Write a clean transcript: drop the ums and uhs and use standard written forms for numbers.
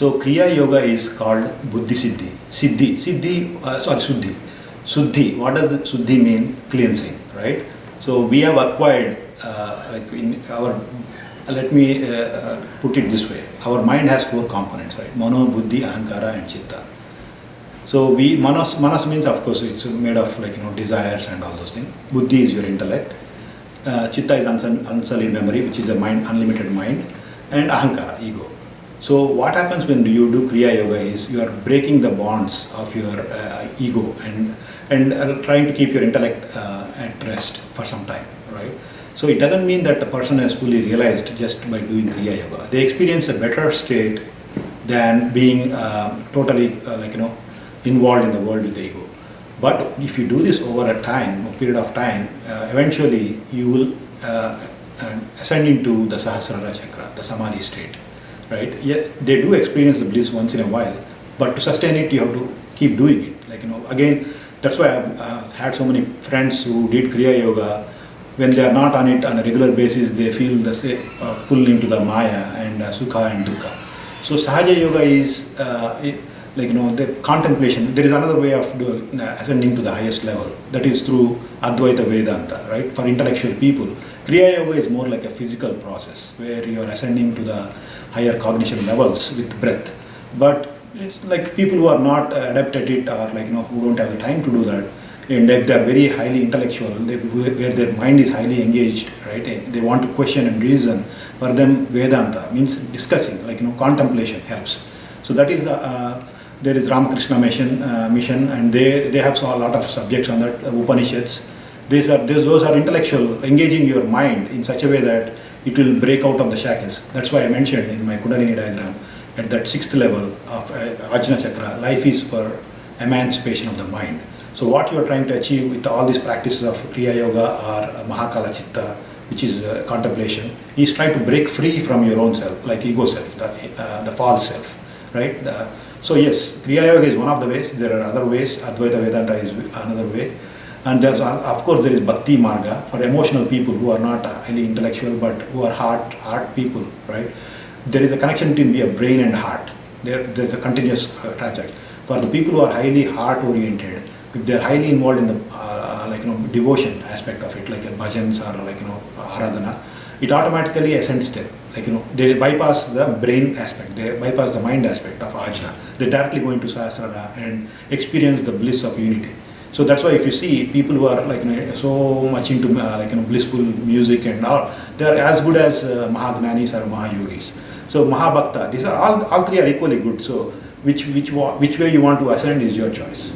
So Kriya Yoga is called Buddhi Siddhi. Suddhi. Suddhi. What does Suddhi mean? Cleansing, right? So we have acquired, let me put it this way. Our mind has 4 components, right? Mano, Buddhi, Ahankara and Chitta. So manas means, of course, it's made of desires and all those things. Buddhi is your intellect. Chitta is unsullied memory, which is a mind, unlimited mind, and Ahankara, ego. So what happens when you do Kriya Yoga is you are breaking the bonds of your ego and trying to keep your intellect at rest for some time, right? So it doesn't mean that the person has fully realized just by doing Kriya Yoga. They experience a better state than being totally involved in the world with the ego. But if you do this over a period of time, eventually you will ascend into the Sahasrara Chakra, the Samadhi state, right? Yet they do experience the bliss once in a while, but to sustain it, you have to keep doing it. Again, that's why I've had so many friends who did Kriya Yoga. When they are not on it on a regular basis, they feel the pull into the Maya and Sukha and Dukkha. So Sahaja Yoga is the contemplation. There is another way of ascending to the highest level. That is through Advaita Vedanta, right? For intellectual people, Kriya Yoga is more like a physical process where you are ascending to the higher cognition levels with breath. But it's like people who are not adept at it, or who don't have the time to do that, and if they are very highly intellectual, where their mind is highly engaged, right? They want to question and reason. For them, Vedanta means discussing, contemplation helps. So that is there is Ramakrishna mission, and they have a lot of subjects on that, Upanishads. Those are intellectual, engaging your mind in such a way that it will break out of the shackles. That's why I mentioned in my Kundalini diagram, at that 6th level of Ajna Chakra, life is for emancipation of the mind. So what you are trying to achieve with all these practices of Kriya Yoga or Mahakala Chitta, which is contemplation, is trying to break free from your own self, like ego self, the false self, right? So yes, Kriya Yoga is one of the ways. There are other ways. Advaita Vedanta is another way. And there's, of course, there is Bhakti Marga for emotional people who are not highly intellectual but who are heart people, right? There is a connection between your brain and heart. There's a continuous transaction. For the people who are highly heart-oriented, if they're highly involved in the devotion aspect of it, like a bhajans or aradhana, it automatically ascends them. They bypass the brain aspect, they bypass the mind aspect of ajna. They directly go into sahasrara and experience the bliss of unity. So that's why if you see people who are so much into blissful music and all, they are as good as Mahagnanis or Mahayogis. So Mahabhakta, these are all 3 are equally good. So which way you want to ascend is your choice.